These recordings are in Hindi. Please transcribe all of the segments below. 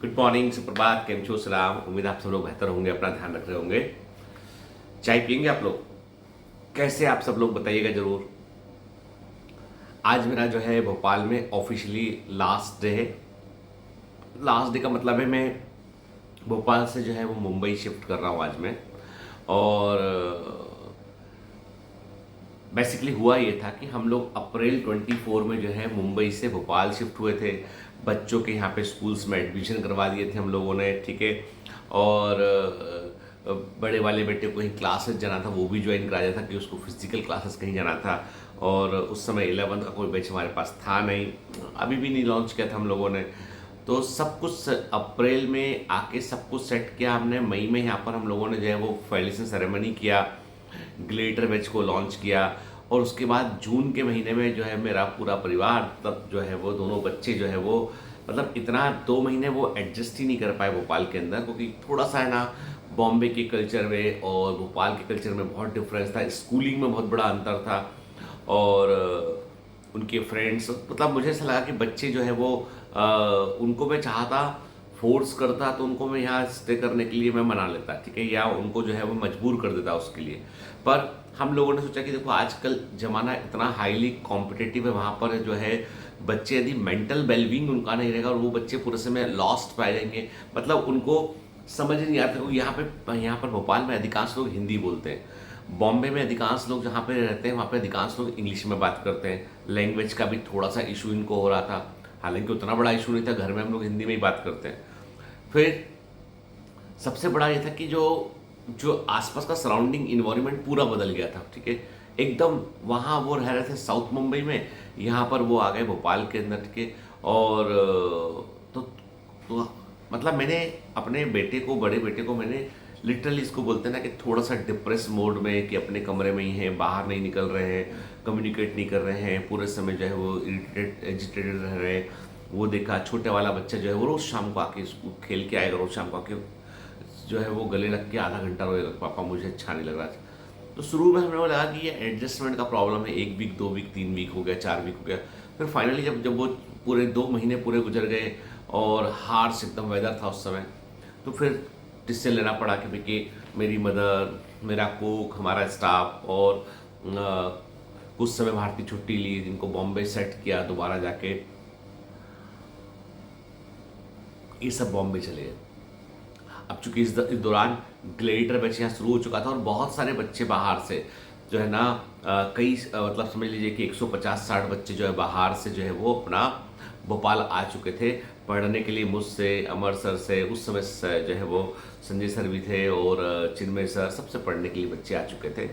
गुड मॉर्निंग, सुप्रभात, केम छो सलाम। उम्मीद आप सब लोग बेहतर होंगे, अपना ध्यान रख रहे होंगे। चाय पियेंगे आप लोग? कैसे आप सब लोग बताइएगा जरूर। आज मेरा जो है भोपाल में ऑफिशियली लास्ट डे है। लास्ट डे का मतलब है मैं भोपाल से जो है वो मुंबई शिफ्ट कर रहा हूँ आज मैं। और बेसिकली हुआ ये था कि हम लोग अप्रैल 24 में जो है मुंबई से भोपाल शिफ्ट हुए थे। बच्चों के यहाँ पे स्कूल्स में एडमिशन करवा दिए थे हम लोगों ने, ठीक है। और बड़े वाले बेटे को कहीं क्लासेस जाना था, वो भी ज्वाइन करा दिया था कि उसको फिजिकल क्लासेस कहीं जाना था। और उस समय 11th का कोई बैच हमारे पास था नहीं, अभी भी नहीं लॉन्च किया था हम लोगों ने। तो सब कुछ अप्रैल में आके सब कुछ सेट किया हमने। मई में यहाँ पर हम लोगों ने जो है वो फाइलेशन सेरेमनी किया, ग्लेटर बैच को लॉन्च किया। और उसके बाद जून के महीने में जो है मेरा पूरा परिवार, तब जो है वो दोनों बच्चे जो है वो मतलब इतना 2 महीने वो एडजस्ट ही नहीं कर पाए भोपाल के अंदर, क्योंकि थोड़ा सा है ना बॉम्बे के कल्चर में और भोपाल के कल्चर में बहुत डिफरेंस था। स्कूलिंग में बहुत बड़ा अंतर था। और उनके फ्रेंड्स, मतलब मुझे ऐसा लगा कि बच्चे जो है वो उनको मैं चाहता फोर्स करता तो उनको मैं यहाँ स्टे करने के लिए मैं मना लेता, ठीक है, या उनको जो है वो मजबूर कर देता उसके लिए। पर हम लोगों ने सोचा कि देखो आजकल ज़माना इतना हाईली कॉम्पिटिटिव है, वहाँ पर जो है बच्चे यदि मेंटल वेलबींग उनका नहीं रहेगा और वो बच्चे पूरे समय लॉस्ट पाए जाएंगे, मतलब उनको समझ नहीं आता। क्योंकि यहाँ पर भोपाल में अधिकांश लोग हिंदी बोलते हैं, बॉम्बे में अधिकांश लोग जहाँ पे रहते हैं वहाँ पे अधिकांश लोग इंग्लिश में बात करते हैं। लैंग्वेज का भी थोड़ा सा इशू इनको हो रहा था, हालांकि उतना बड़ा इशू नहीं था, घर में हम लोग हिंदी में ही बात करते हैं। फिर सबसे बड़ा ये था कि जो जो आसपास का सराउंडिंग इन्वायरमेंट पूरा बदल गया था, ठीक है। एकदम वहाँ वो रह रहे थे साउथ मुंबई में, यहाँ पर वो आ गए भोपाल के अंदर, ठीक है। और तो मतलब मैंने अपने बेटे को, बड़े बेटे को मैंने लिटरली इसको बोलते हैं ना कि थोड़ा सा डिप्रेस मोड में, कि अपने कमरे में ही हैं, बाहर नहीं निकल रहे हैं, कम्युनिकेट नहीं कर रहे हैं, पूरे समय जो है वो इरिटेटेड एजिटेटेड रह रहे हैं। वो देखा छोटे वाला बच्चा जो है वो रोज़ शाम को आके स्कूल खेल के आएगा, रोज़ शाम को आके जो है वो गले लग के आधा घंटा रोएगा, पापा मुझे अच्छा नहीं लग रहा था। तो शुरू में हमें लगा कि ये एडजस्टमेंट का प्रॉब्लम है, 1 वीक 2 वीक 3 वीक हो गया, 4 वीक हो गया। फिर फाइनली जब वो पूरे 2 महीने पूरे गुजर गए और हार्श एकदम वेदर था उस समय, तो फिर डिसीजन लेना पड़ा कि भाई कि मेरी मदर, मेरा कुक, हमारा स्टाफ और कुछ समय भारतीय छुट्टी ली, इनको बॉम्बे सेट किया दोबारा जाके, ये सब बॉम्बे चले गए। अब चूंकि इस दौरान ग्लेडिएटर बैच यहाँ शुरू हो चुका था और बहुत सारे बच्चे बाहर से जो है ना मतलब समझ लीजिए कि 150-60 बच्चे जो है बाहर से जो है वो अपना भोपाल आ चुके थे पढ़ने के लिए, मुझसे, अमर सर से, उस समय जो है वो संजय सर भी थे और चिन्मय सर, सबसे पढ़ने के लिए बच्चे आ चुके थे।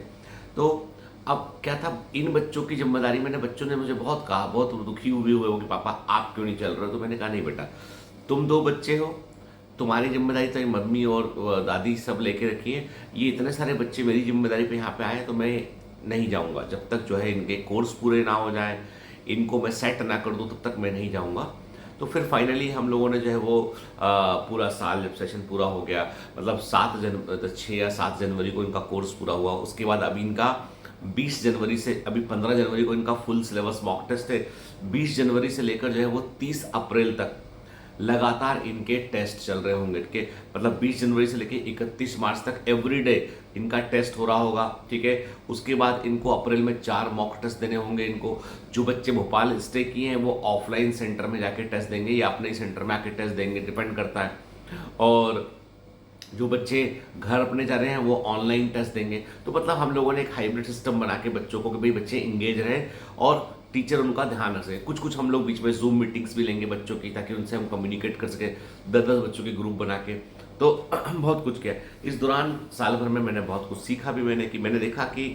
तो अब क्या था, इन बच्चों की जिम्मेदारी, मैंने बच्चों ने मुझे बहुत कहा, बहुत दुखी हुए हो कि पापा आप क्यों नहीं चल रहे हो। तो मैंने कहा नहीं बेटा, तुम 2 बच्चे हो, तुम्हारी जिम्मेदारी तो मम्मी और दादी सब लेके रखी है, ये इतने सारे बच्चे मेरी जिम्मेदारी पे यहाँ पे आए तो मैं नहीं जाऊँगा जब तक जो है इनके कोर्स पूरे ना हो जाए, इनको मैं सेट ना कर दूँ तब तक मैं नहीं जाऊँगा। तो फिर फाइनली हम लोगों ने जो है वो पूरा साल जब सेशन पूरा हो गया, मतलब 6 या 7 जनवरी को इनका कोर्स पूरा हुआ। उसके बाद अभी इनका 20 जनवरी से, अभी 15 जनवरी को इनका फुल सिलेबस मॉक टेस्ट है। 20 जनवरी से लेकर जो है वो 30 अप्रैल तक लगातार इनके टेस्ट चल रहे होंगे, ठीक है। मतलब 20 जनवरी से लेकर 31 मार्च तक एवरीडे इनका टेस्ट हो रहा होगा, ठीक है। उसके बाद इनको अप्रैल में 4 मॉक टेस्ट देने होंगे इनको। जो बच्चे भोपाल स्टे किए हैं वो ऑफलाइन सेंटर में जाके टेस्ट देंगे या अपने ही सेंटर में आके टेस्ट देंगे, डिपेंड करता है। और जो बच्चे घर अपने जा रहे हैं वो ऑनलाइन टेस्ट देंगे। तो मतलब हम लोगों ने एक हाइब्रिड सिस्टम बना के बच्चों को, कि भाई बच्चे इंगेज रहें और टीचर उनका ध्यान रख सके। कुछ कुछ हम लोग बीच में जूम मीटिंग्स भी लेंगे बच्चों की, ताकि उनसे हम कम्युनिकेट कर सके, 10-10 बच्चों के ग्रुप बना के। तो बहुत कुछ किया इस दौरान, साल भर में मैंने बहुत कुछ सीखा भी मैंने, कि मैंने देखा कि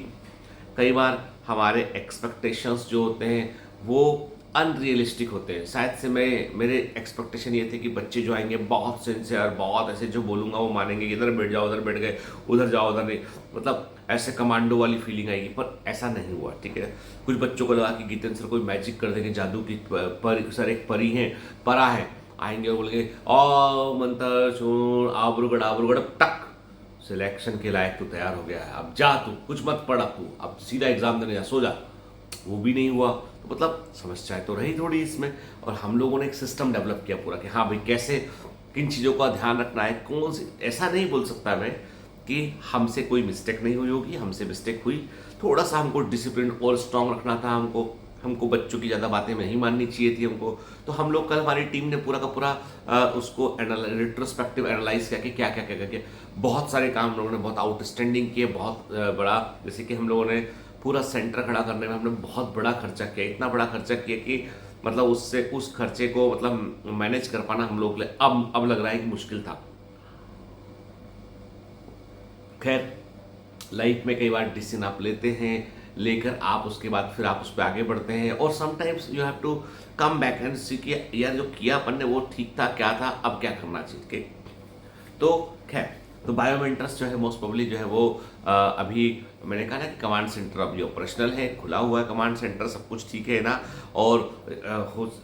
कई बार हमारे एक्सपेक्टेशंस जो होते हैं वो अनरियलिस्टिक होते हैं। शायद से मेरे एक्सपेक्टेशन ये थे कि बच्चे जो आएंगे बहुत सिंसियर, बहुत ऐसे जो बोलूँगा वो मानेंगे, कि इधर बैठ जाओ, उधर बैठ गए, उधर जाओ, उधर नहीं, मतलब ऐसे कमांडो वाली फीलिंग आएगी। पर ऐसा नहीं हुआ, ठीक है। कुछ बच्चों को लगा कि गीतेंद्र सर कोई मैजिक कर देंगे, जादू की सर एक परी है, परा है, आएंगे और बोलेंगे ओ मंत्र चूर्ण आबरूगढ़ आबरूगढ़, टक सिलेक्शन के लायक तू तैयार हो गया है, अब जा, तू कुछ मत पढ़, अब तू अब सीधा एग्जाम देने जा, सो जा। वो भी नहीं हुआ। तो मतलब समस्याएं तो रही थोड़ी इसमें, और हम लोगों ने एक सिस्टम डेवलप किया पूरा, कि हाँ भाई कैसे किन चीज़ों का ध्यान रखना है, कौन सी, ऐसा नहीं बोल सकता मैं कि हमसे कोई मिस्टेक नहीं हुई होगी, हमसे मिस्टेक हुई, थोड़ा सा हमको डिसिप्लिन और स्ट्रांग रखना था, हमको हमको बच्चों की ज़्यादा बातें नहीं माननी चाहिए थी हमको। तो हम लोग कल हमारी टीम ने पूरा का पूरा उसको रिट्रोस्पेक्टिव एनालाइज किया कि क्या क्या क्या क्या बहुत सारे काम हम लोगों ने बहुत आउटस्टैंडिंग किए, बहुत बड़ा, जैसे कि हम लोगों ने पूरा सेंटर खड़ा करने में हमने बहुत बड़ा खर्चा किया, इतना बड़ा खर्चा किया कि मतलब उससे उस खर्चे को मतलब मैनेज कर पाना हम लोग के लिए अब लग रहा है कि मुश्किल था। खैर, लाइफ में कई बार डिसीजन आप लेते हैं, लेकर आप उसके बाद फिर आप उस पर आगे बढ़ते हैं, और sometimes you have to come back and see कि यार जो किया अपन ने वो ठीक था, क्या था, अब क्या करना चाहिए। ठीक है, तो खैर, तो बायोमेंटर्स जो है मोस्ट प्रोबेबली जो है वो अभी मैंने कहा ना कि कमांड सेंटर अभी ऑपरेशनल है, खुला हुआ है कमांड सेंटर, सब कुछ ठीक है ना। और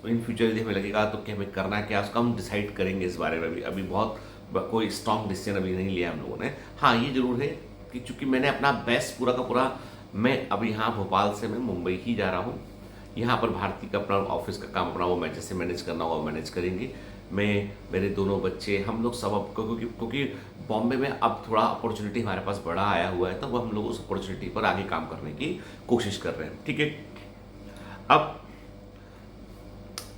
इन फ्यूचर यदि हमें लगेगा तो कि हमें करना क्या, उसका हम डिसाइड करेंगे इस बारे में। अभी बहुत कोई स्ट्रॉन्ग डिसीजन अभी नहीं लिया हम लोगों ने। हाँ, ये जरूर है कि चूंकि मैंने अपना बेस्ट पूरा का पूरा, मैं अभी यहाँ भोपाल से मैं मुंबई ही जा रहा हूँ। यहाँ पर भारती का अपना ऑफिस का काम अपना वो मैं जैसे मैनेज करना होगा मैनेज करेंगे। मैं, मेरे दोनों बच्चे, हम लोग सब अब क्योंकि बॉम्बे में अब थोड़ा अपॉर्चुनिटी हमारे पास बड़ा आया हुआ है, तो वो हम लोग उस अपॉर्चुनिटी पर आगे काम करने की कोशिश कर रहे हैं। ठीक है, अब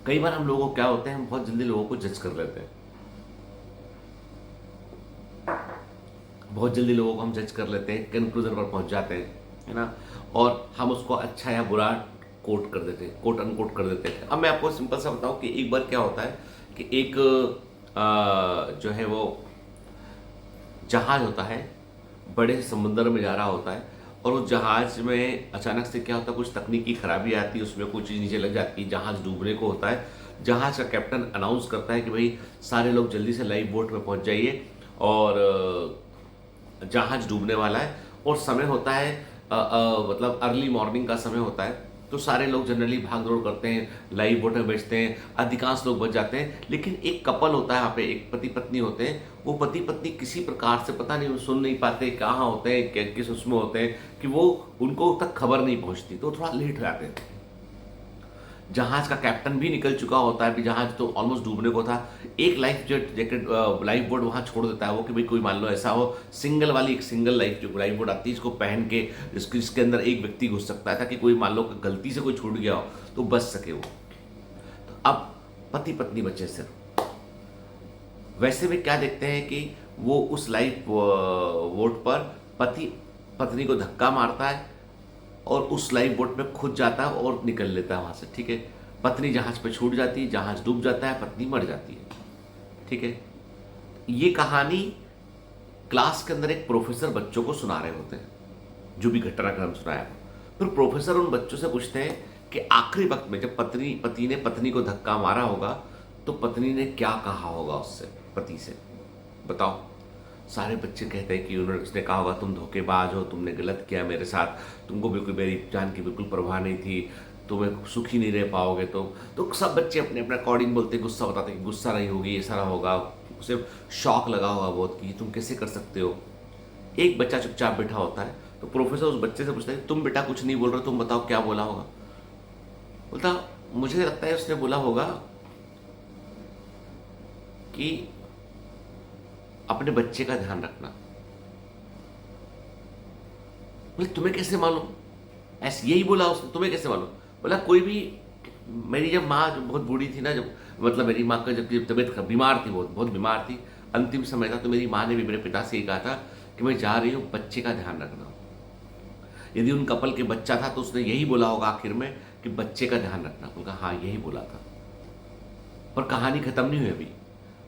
कई बार हम लोगों को क्या होता है, हम बहुत जल्दी लोगों को जज कर लेते हैं, बहुत जल्दी लोगों को हम जज कर लेते हैं, कंक्लूजन पर पहुंच जाते हैं, है ना, और हम उसको अच्छा या बुरा कोट कर देते हैं, कोट अनकोट कर देते हैं। अब मैं आपको सिंपल सा बताऊं कि एक बार क्या होता है कि एक जो है वो जहाज होता है, बड़े समुद्र में जा रहा होता है, और उस जहाज में अचानक से क्या होता है, कुछ तकनीकी खराबी आती है, उसमें कुछ चीज़ नीचे लग जाती है, जहाज डूबने को होता है। जहाज का कैप्टन अनाउंस करता है कि भाई सारे लोग जल्दी से लाइफ बोट में पहुंच जाइए, और जहाज डूबने वाला है, और समय होता है मतलब अर्ली मॉर्निंग का समय होता है। तो सारे लोग जनरली भाग दौड़ करते हैं, लाइव बोट में बैठते हैं, अधिकांश लोग बच जाते हैं। लेकिन एक कपल होता है यहाँ पे, एक पति पत्नी होते हैं, वो पति पत्नी किसी प्रकार से पता नहीं, वो सुन नहीं पाते, कहाँ होते हैं, किस उसमें होते हैं कि वो, उनको तक खबर नहीं पहुँचती, तो थोड़ा लेट हो जाते हैं। जहाज का कैप्टन भी निकल चुका होता है, भी जहाज तो ऑलमोस्ट डूबने को था, एक लाइफ जैकेट लाइफ बोट वहां छोड़ देता है वो, कि भाई कोई मान लो ऐसा हो, सिंगल वाली एक सिंगल लाइफ जो लाइफ बोट आती है, इसको पहन के इसके अंदर एक व्यक्ति घुस सकता है, ताकि कोई मान लो गलती से कोई छूट गया हो तो बच सके वो। तो अब पति पत्नी बचे सिर्फ। वैसे में क्या देखते हैं कि वो उस लाइफ बोट पर पति पत्नी को धक्का मारता है, और उस लाइफ बोट में खुद जाता है और निकल लेता है वहां से। ठीक है, पत्नी जहाज पे छूट जाती है, जहाज डूब जाता है, पत्नी मर जाती है। ठीक है, ये कहानी क्लास के अंदर एक प्रोफेसर बच्चों को सुना रहे होते हैं, जो भी घटनाक्रम सुनाया। फिर प्रोफेसर उन बच्चों से पूछते हैं कि आखिरी वक्त में जब पति ने पत्नी को धक्का मारा होगा, तो पत्नी ने क्या कहा होगा उससे, पति से, बताओ। सारे बच्चे कहते हैं कि उसने कहा होगा तुम धोखेबाज हो, तुमने गलत किया मेरे साथ, तुमको बिल्कुल मेरी जान की बिल्कुल परवाह नहीं थी, तुम्हें सुखी नहीं रह पाओगे। तो सब बच्चे अपने अपने अकॉर्डिंग बोलते, गुस्सा बताते कि गुस्सा नहीं होगी, ये सारा होगा, उसे शौक लगा होगा बहुत कि तुम कैसे कर सकते हो। एक बच्चा चुपचाप बैठा होता है, तो प्रोफेसर उस बच्चे से पूछता है तुम बेटा कुछ नहीं बोल रहे, तुम बताओ क्या बोला होगा। बोलता मुझे लगता है उसने बोला होगा कि अपने बच्चे का ध्यान रखना। बोले तुम्हें कैसे मालूम, ऐसे यही बोला उसने, तुम्हें कैसे मालूम। बोला कोई भी, मेरी जब माँ जब बहुत बूढ़ी थी ना, जब मतलब मेरी माँ का जब तबीयत बीमार थी, बहुत बहुत बीमार थी, अंतिम समय था, तो मेरी माँ ने भी मेरे पिता से ये कहा था कि मैं जा रही हूँ, बच्चे का ध्यान रखना। यदि उन कपल के बच्चा था तो उसने यही बोला होगा आखिर में कि बच्चे का ध्यान रखना। उनका हाँ यही बोला था, पर कहानी खत्म नहीं हुई अभी।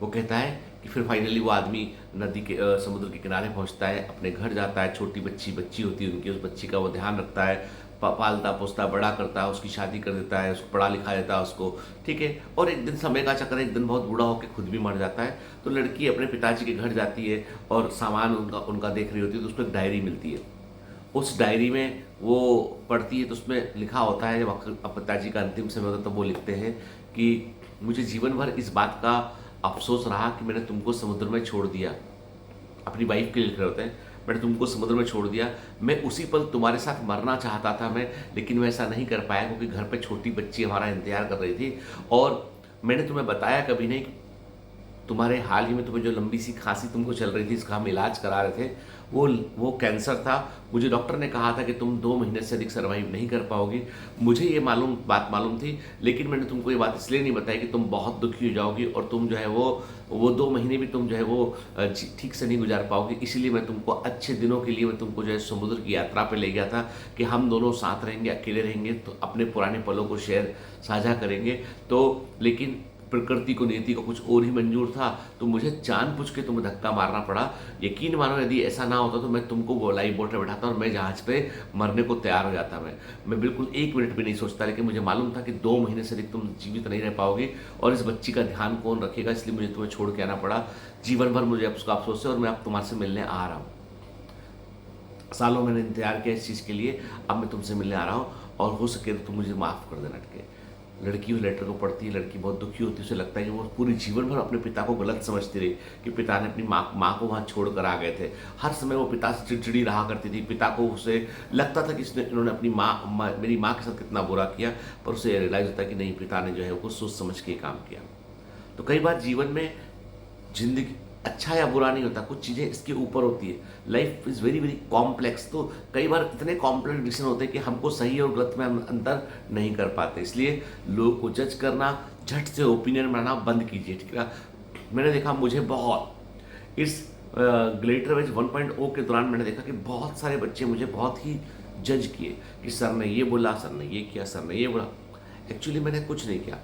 वो कहता है कि फिर फाइनली वो आदमी नदी के समुद्र के किनारे पहुंचता है, अपने घर जाता है, छोटी बच्ची होती है उनकी, उस बच्ची का वो ध्यान रखता है, पालता पोसता बड़ा करता है, उसकी शादी कर देता है, उसको पढ़ा लिखा देता है उसको। ठीक है, और एक दिन समय का चक्कर, एक दिन बहुत बूढ़ा होकर खुद भी मर जाता है। तो लड़की अपने पिताजी के घर जाती है और सामान उनका देख रही होती है, तो उसमें एक डायरी मिलती है। उस डायरी में वो पढ़ती है, तो उसमें लिखा होता है, जब पिताजी का अंतिम समय होता है तो वो लिखते हैं कि मुझे जीवन भर इस बात का अफसोस रहा कि मैंने तुमको समुद्र में छोड़ दिया। अपनी वाइफ के लिए लिख रहे होते हैं, मैंने तुमको समुद्र में छोड़ दिया, मैं उसी पल तुम्हारे साथ मरना चाहता था मैं, लेकिन मैं ऐसा नहीं कर पाया क्योंकि घर पे छोटी बच्ची हमारा इंतजार कर रही थी, और मैंने तुम्हें बताया कभी नहीं तुम्हारे हाल ही में तुम्हें जो लंबी सी खांसी तुमको चल रही थी, इसका हम इलाज करा रहे थे, वो कैंसर था। मुझे डॉक्टर ने कहा था कि तुम 2 महीने से अधिक सर्वाइव नहीं कर पाओगी। मुझे ये बात मालूम थी, लेकिन मैंने तुमको ये बात इसलिए नहीं बताई कि तुम बहुत दुखी हो जाओगी और तुम जो है वो 2 महीने भी तुम जो है वो ठीक से नहीं गुजार पाओगे। इसीलिए मैं तुमको अच्छे दिनों के लिए मैं तुमको जो है समुद्र की यात्रा पे ले गया था कि हम दोनों साथ रहेंगे, अकेले रहेंगे तो अपने पुराने पलों को साझा करेंगे। तो लेकिन प्रकृति को, नियति को कुछ और ही मंजूर था, तो मुझे जानबूझ के तुम्हें धक्का मारना पड़ा। यकीन मानो, यदि ऐसा ना होता तो मैं तुमको वो लाइफ बोट में बैठाता और मैं जहाज पे मरने को तैयार हो जाता। मैं बिल्कुल 1 मिनट भी नहीं सोचता, लेकिन मुझे मालूम था कि 2 महीने से अधिक तुम जीवित नहीं रह पाओगे और इस बच्ची का ध्यान कौन रखेगा, इसलिए मुझे तुम्हें छोड़ के आना पड़ा। जीवन भर मुझे उसका अफसोस है और मैं अब तुम्हारे से मिलने आ रहा हूँ। सालों मैंने इंतजार किया इस चीज़ के लिए, अब मैं तुमसे मिलने आ रहा हूँ और हो सके तो तुम मुझे माफ़ कर देना। के लड़की उस लेटर को पढ़ती है, लड़की बहुत दुखी होती है, उसे लगता है कि वो पूरी जीवन भर अपने पिता को गलत समझती रही कि पिता ने अपनी माँ को वहाँ छोड़ कर आ गए थे। हर समय वो पिता से चिड़चिड़ी रहा करती थी। पिता को उसे लगता था कि इन्होंने अपनी मेरी माँ के साथ कितना बुरा किया, पर उसे रियलाइज़ होता है कि नहीं, पिता ने जो है वो सोच समझ के काम किया। तो कई बार जीवन में जिंदगी अच्छा या बुरा नहीं होता, कुछ चीज़ें इसके ऊपर होती है। Life is very very complex, तो कई बार इतने कॉम्प्लेक्स डिसीजन होते हैं कि हमको सही और गलत में हम अंतर नहीं कर पाते। इसलिए लोगों को जज करना, झट से ओपिनियन बनाना बंद कीजिए, ठीक है। मैंने देखा, मुझे बहुत इस ग्लेटर वेज 1.0 के दौरान मैंने देखा कि बहुत सारे बच्चे मुझे बहुत ही जज किए कि सर ने ये बोला, सर ने ये किया, सर ने ये बोला। एक्चुअली मैंने कुछ नहीं किया।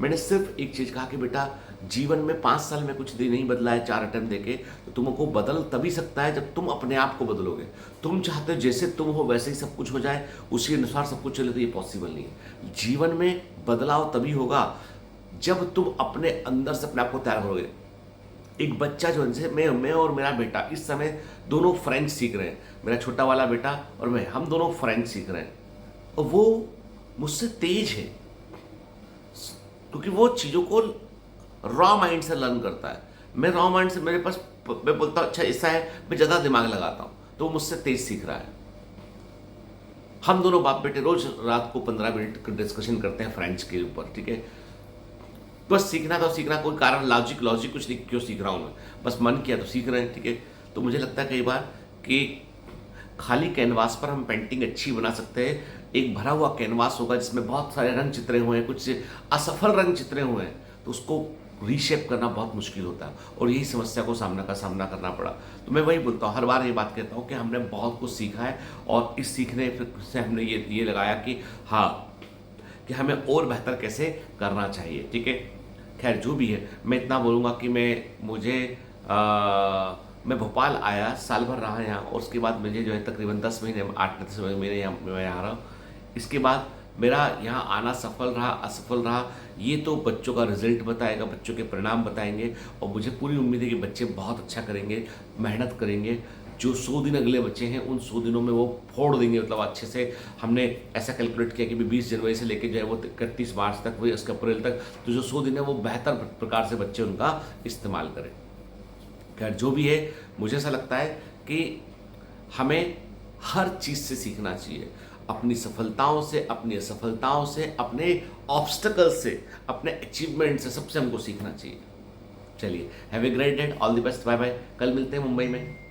मैंने सिर्फ एक चीज़ कहा कि बेटा, जीवन में 5 साल में कुछ नहीं बदला है 4 अटेम्प्ट देके, तो तुमको बदल तभी सकता है जब तुम अपने आप को बदलोगे। तुम चाहते हो जैसे तुम हो वैसे ही सब कुछ हो जाए, उसी अनुसार सब कुछ चले, तो ये पॉसिबल नहीं है। जीवन में बदलाव तभी होगा जब तुम अपने अंदर से अपने आप को तैयार करोगे। एक बच्चा जो है, मैं और मेरा बेटा इस समय दोनों फ्रेंच सीख रहे हैं। मेरा छोटा वाला बेटा और मैं, हम दोनों फ्रेंच सीख रहे हैं और वो मुझसे तेज है क्योंकि वो चीज़ों को रॉ माइंड से लर्न करता है। मैं रॉ माइंड से, मेरे पास, मैं बोलता हूँ अच्छा ऐसा है, मैं ज़्यादा दिमाग लगाता हूँ, तो वो मुझसे तेज सीख रहा है। हम दोनों बाप बेटे रोज रात को 15 मिनट डिस्कशन करते हैं फ्रेंच के ऊपर, ठीक है। बस सीखना था, सीखना, कोई कारण लॉजिक कुछ नहीं, क्यों सीख रहा हूँ मैं, बस मन किया तो सीख रहे हैं, ठीक है। तो मुझे लगता है कई बार कि खाली कैनवास पर हम पेंटिंग अच्छी बना सकते हैं। एक भरा हुआ कैनवास होगा जिसमें बहुत सारे रंग चित्रे हुए हैं, कुछ असफल रंग चित्रे हुए हैं, तो उसको रीशेप करना बहुत मुश्किल होता है और यही समस्या को सामना करना पड़ा। तो मैं वही बोलता हूँ, हर बार ये बात कहता हूँ कि हमने बहुत कुछ सीखा है और इस सीखने से हमने ये लगाया कि हाँ, कि हमें और बेहतर कैसे करना चाहिए, ठीक है। खैर जो भी है, मैं इतना बोलूँगा कि मैं भोपाल आया, साल भर रहा यहाँ और उसके बाद मुझे जो है तकरीबन 10 महीने, 8-10 महीने मैं यहाँ रहा। इसके बाद मेरा यहाँ आना सफल रहा, असफल रहा, ये तो बच्चों का रिजल्ट बताएगा, बच्चों के परिणाम बताएंगे और मुझे पूरी उम्मीद है कि बच्चे बहुत अच्छा करेंगे, मेहनत करेंगे। जो 100 दिन अगले बच्चे हैं, उन 100 दिनों में वो फोड़ देंगे, मतलब अच्छे से। हमने ऐसा कैलकुलेट किया कि 20 जनवरी से लेकर जो है वो 31 मार्च तक, वही 1 अप्रैल तक, तो जो 100 दिन है वो बेहतर प्रकार से बच्चे उनका इस्तेमाल करें। खैर जो भी है, मुझे ऐसा लगता है कि हमें हर चीज़ से सीखना चाहिए, अपनी सफलताओं से, अपनी असफलताओं से, अपने ऑब्स्टकल से, अपने अचीवमेंट से, सबसे हमको सीखना चाहिए। चलिए, have a great day, all the best, bye bye. कल मिलते हैं मुंबई में।